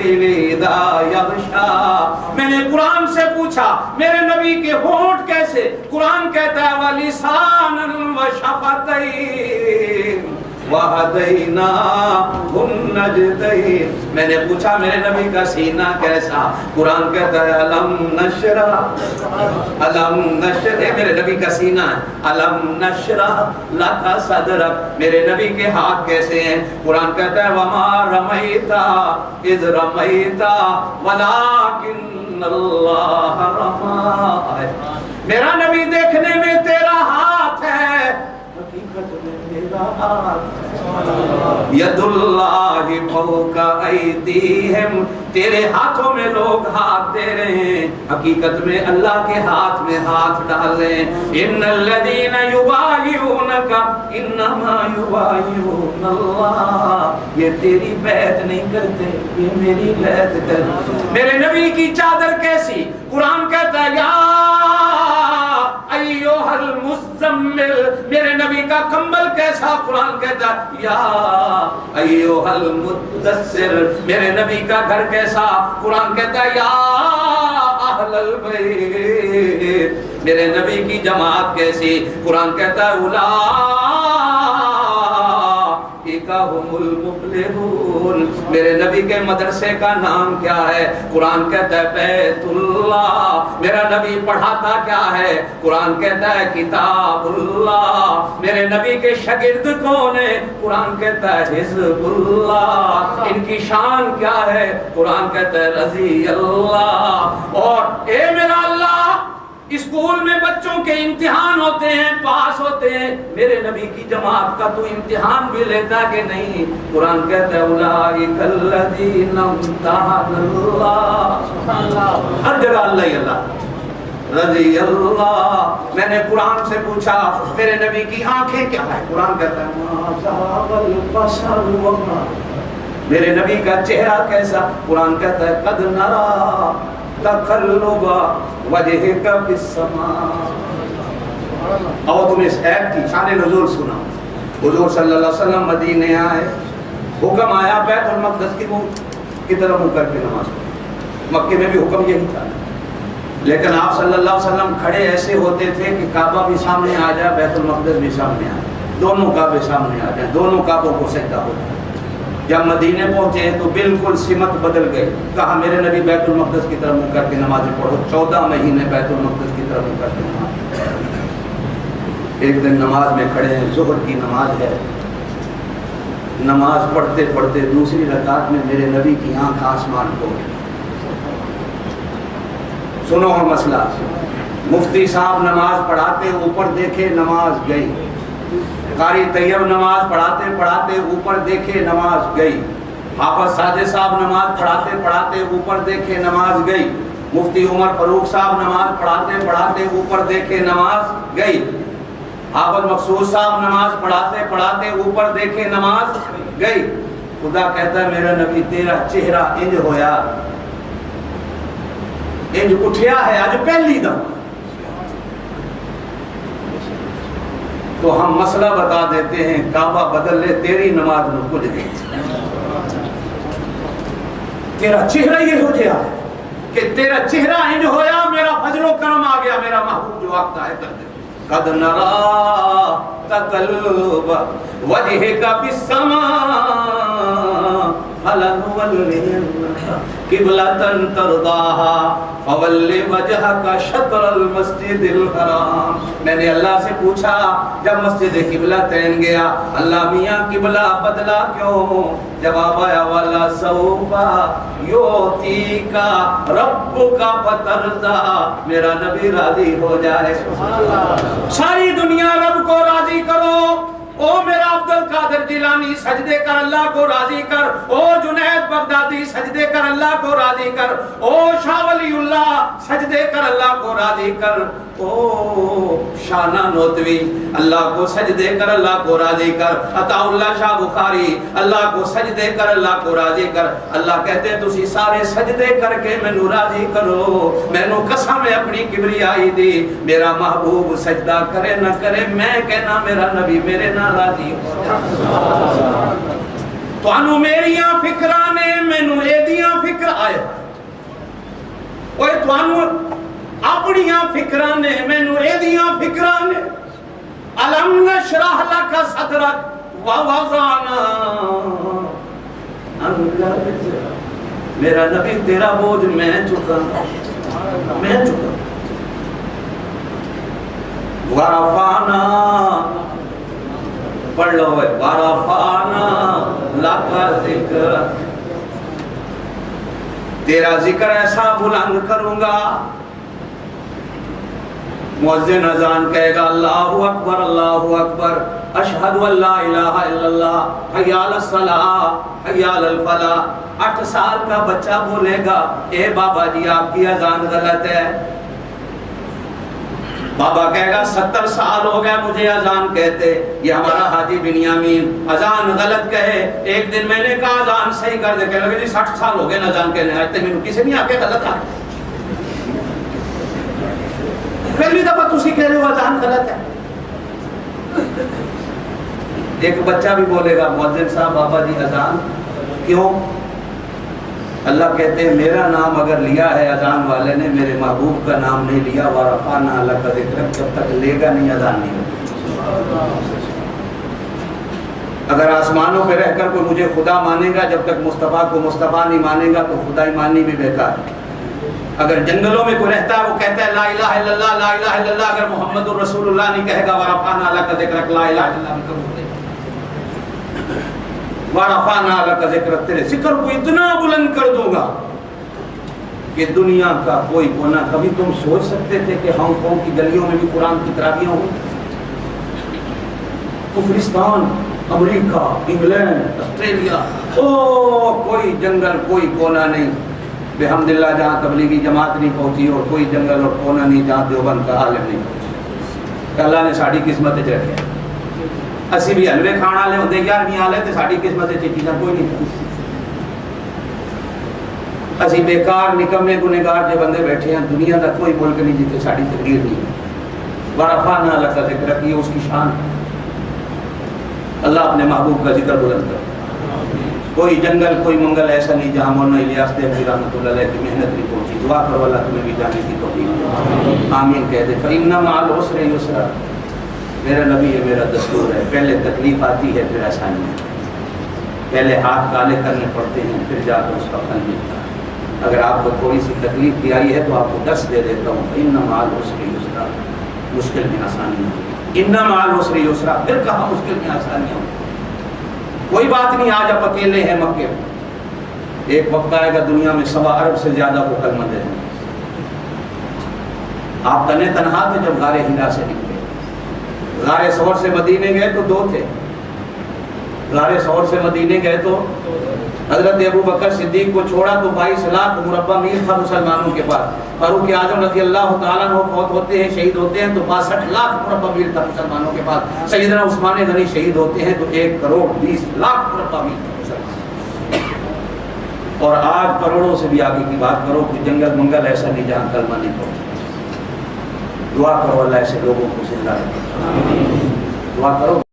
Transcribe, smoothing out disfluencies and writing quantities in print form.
واللیل اذا یغشا. میں نے قرآن سے پوچھا میرے نبی کے ہونٹ کیسے؟ قرآن کہتا ہے وَلِسَانًا وَشَفَتَيْن وَهَدَيْنَاهُ النَّجْدَيْن. میں نے پوچھا میرے نبی کا سینہ کیسا؟ قرآن کہتا ہے الم نشرح میرے نبی کا سینہ ہے الم نشرح لک صدرک. میرے نبی کے ہاتھ کیسے ہیں؟ قرآن کہتا ہے وما رمیت اذ رمیت ولکن اللہ رمی. میرا نبی دیکھنے میں تیرا ہاتھ ہے، حقیقت میں میرا ہاتھ ہے. ید اللہ فوق ایدیہم. تیرے ہاتھوں میں لوگ ہاتھ دے رہے ہیں، حقیقت میں اللہ کے ہاتھ میں ہاتھ ڈال رہے ہیں. ان الذین یبایعونک انما یبایعون اللہ. یہ تیری بیعت نہیں کرتے، یہ میری بیعت کرتے. میرے نبی کی چادر کیسی؟ قرآن کہتا ہے یا ایھا المزمل. میرے نبی کا کمبل کیسا؟ قرآن کہتا ہے یا ایھا المدثر. میرے نبی کا گھر کیسا؟ قرآن کہتا ہے یا اہل البیت. میرے نبی کی جماعت کیسی؟ قرآن کہتا ہے اولئک هم المفلحون. میرے نبی کے مدرسے کا نام کیا ہے؟ قرآن کہتا ہے بیت اللہ. میرا نبی پڑھاتا کیا ہے؟ قرآن کہتا ہے کتاب اللہ. میرے نبی کے شاگرد کون ہیں؟ قرآن کہتا ہے حزب اللہ. ان کی شان کیا ہے؟ قرآن کہتا ہے رضی اللہ. اور اے میرا اللہ، اسکول میں بچوں کے امتحان ہوتے ہیں، پاس ہوتے ہیں، میرے نبی کی جماعت کا تو امتحان بھی لیتا کہ نہیں؟ قرآن کہتا ہے اولئک الذین امتحن اللہ. ہر جگہ اللہ ہی اللہ رضی اللہ. میں نے قرآن سے پوچھا میرے نبی کی آنکھیں کیا ہے؟ قرآن کہتا ہے ما ذاق البصر وما. میرے نبی کا چہرہ کیسا؟ قرآن کہتا ہے قد نرا تقلب وجهك في السماء. اور تم اس ایت کی شان نزول سنا. حضور صلی اللہ علیہ وسلم مدینے آئے، حکم آیا بیت المقدس کی طرف منہ کر کے نماز پڑھو. مکے میں بھی حکم یہی تھا، لیکن آپ صلی اللہ علیہ وسلم کھڑے ایسے ہوتے تھے کہ کعبہ بھی سامنے آ جائے، بیت المقدس بھی سامنے آ جائے، دونوں کعبے سامنے آ جائیں، دونوں کعبوں کو سجدہ ہو جائے. جب مدینے پہنچے تو بالکل سمت بدل گئی. کہا میرے نبی بیت المقدس کی طرف منہ کر کے نمازیں پڑھو. 14 مہینے بیت المقدس کی طرف منہ کر کے نماز. ایک دن نماز میں کھڑے ہیں، ظہر کی نماز ہے، نماز پڑھتے پڑھتے دوسری رکعت میں میرے نبی کی آنکھ آسمان کو. سنو اور مسئلہ. مفتی صاحب نماز پڑھاتے اوپر دیکھے نماز گئی. قاری طیب نماز پڑھاتے پڑھاتے اوپر دیکھے نماز گئی. حافظ ساجد صاحب نماز پڑھاتے پڑھاتے اوپر دیکھے نماز گئی. مفتی عمر فاروق صاحب نماز پڑھاتے پڑھاتے اوپر دیکھے نماز گئی. حافظ مقصود صاحب نماز پڑھاتے پڑھاتے اوپر دیکھے نماز گئی. خدا کہتا ہے میرا نبی تیرا چہرہ انج ہویا، انج اٹھیا ہے آج پہلی دفعہ. تو ہم مسئلہ بتا دیتے ہیں، کعبہ بدل لے تیری نماز میں کچھ نہیں. تیرا چہرہ یہ ہو گیا کہ تیرا چہرہ انج ہویا، میرا فضل و کرم آ گیا، میرا محبوب جو وقت آئے کر دے. قد نرا تقلب وجهك في السماء فلنولينك قبلة ترضاها فول وجهك شطر المسجد الحرام. میں نے اللہ سے پوچھا جب مسجد قبلتین گیا، اللہ میاں قبلہ بدلا کیوں؟ جواب آیا والا سوف یعطیک ربک فترضی. میرا نبی راضی ہو جائے. ساری دنیا رب کو راضی کرو. او میرا عبد القادر جیلانی سجدے کر اللہ کو راضی کر. او جنید بغدادی سجدے کر اللہ کو راضی کر. او شاہ ولی اللہ سجدے کر اللہ کو راضی کر. او شاہ نانوتوی اللہ کو سجدے کر اللہ کو راضی کر. عطا اللہ شاہ بخاری اللہ کو سجدے کر اللہ کو راضی کر. اللہ کہتے ہیں تسی سارے سجدے کر کے مینوں راضی کرو. مینوں قسم ہے اپنی کبریائی دی، میرا محبوب سجدہ کرے نہ کرے میں کہنا میرا نبی میرے نہ راضی ہو. تانوں میریاں فکراں نے مینوں ایدیاں فکر تانوں اپنیاں فکراں نے مینوں ایدیاں فکراں نے الم نشرح لک صدرک ووضعنا عنک وزرک میرا نبی تیرا بوجھ میں چکا ورفعنا پڑھ لو ہے ورفعنا لک ذکرک تیرا ذکر ایسا بلند کروں گا مؤذن اذان کہے گا اللہ اکبر اشہد ان لا الہ الا اللہ حی علی الصلاۃ حی علی الفلاح 8 سال کا بچہ بولے گا اے بابا جی آپ کی اذان غلط ہے بابا کہے گا 70 سال ہو گیا مجھے اذان کہتے یہ ہمارا حاجی بنیامین اذان غلط کہے ایک دن میں نے کہا اذان صحیح کر دے کہنے لگے جی 60 سال ہو گئے اذان کہنے آج تک میں کسی نہیں آکے غلط آ پہلی دفعہ تسی کہہ رہے ہو اذان غلط ہے ایک بچہ بھی بولے گا مؤذن صاحب بابا جی اذان کیوں اللہ کہتے ہیں میرا نام اگر لیا ہے اذان والے نے میرے محبوب کا نام نہیں لیا ورفعنا لک ذکرک جب تک لے گا نہیں اذان نہیں ہوگی اگر آسمانوں پہ رہ کر کوئی مجھے خدا مانے گا جب تک مصطفیٰ کو مصطفیٰ نہیں مانے گا تو خدائی ماننی بھی بیکار ہے اگر جنگلوں میں کوئی رہتا ہے وہ کہتا ہے لا الہ الا اللہ لا الہ الا اللہ اگر محمد الرسول اللہ نہیں کہے گا ورفعنا لک ذکرک لا الہ الا اللہ ورفعنا لک ذکرک تیرے ذکر کو اتنا بلند کر دوں گا کہ دنیا کا کوئی کونا کبھی تم سوچ سکتے تھے کہ ہانگ کانگ کی گلیوں میں بھی قرآن کی تراویحیں ہوں کفرستان امریکہ انگلینڈ آسٹریلیا کوئی جنگل کوئی کونا نہیں بحمداللہ جہاں تبلیغی جماعت نہیں پہنچی اور کوئی جنگل اور کونا نہیں جہاں دیوبند کا عالم نہیں پہنچی اللہ نے ساڑی قسمت چ رکھے اسی بھی حلوے کھان والے ہوندے 11ویں والے تے ساڑی قسمت چ چیزاں کوئی نہیں اسی بیکار نکمے گنہگار جو بندے بیٹھے ہیں دنیا کا کوئی ملک نہیں جتے ساڑی تقریر نہیں ورفعنا لک ذکرک یہ اس کی شان اللہ اپنے محبوب کا ذکر بلند کرتا کوئی جنگل کوئی منگل ایسا نہیں جہاں مولانا الیاس دیوبندی رحمۃ اللہ علیہ کی محنت نہیں پہنچی دعا کرو اللہ تمہیں بھی جانے کی توفیق دے آمین کہہ دے فإن مع العسر یسرا میرا نبی ہے میرا دستور ہے پہلے تکلیف آتی ہے پھر آسانی ہے پہلے ہاتھ کالے کرنے پڑتے ہیں پھر جا کر اس کا پھل ملتا ہے اگر آپ کو تھوڑی سی تکلیف بھی آئی ہے تو آپ کو درس دے دیتا ہوں فإن مع العسر یسرا مشکل میں آسانی ہے ان مع العسر یسرا پھر کہاں مشکل میں آسانیاں ہوں کوئی بات نہیں آج آپ اکیلے ہیں مکے میں ایک وقت آئے گا دنیا میں 1.25 ارب سے زیادہ کو کلمہ دے دیں آپ تنے تنہا تھے جب غار ہرا سے نکلے غار ثور سے مدینے گئے تو 2 تھے غار ثور سے مدینے گئے تو حضرت ابو بکر صدیق کو چھوڑا تو 22 لاکھ مربع میل تھا مسلمانوں کے پاس فاروق اعظم رضی اللہ تعالیٰ عنہ فوت ہوتے ہیں شہید ہوتے ہیں تو 62 لاکھ مربع میل تھا مسلمانوں کے پاس سیدنا عثمان غنی شہید ہوتے ہیں تو 1,20,00,000 مربع میل تھا مسلمانوں اور آج کروڑوں سے بھی آگے کی بات کرو کہ جنگل منگل ایسا نہیں جہاں کلمہ نہیں پہنچا دعا کرو اللہ ایسے لوگوں کو زندہ رکھے دعا کرو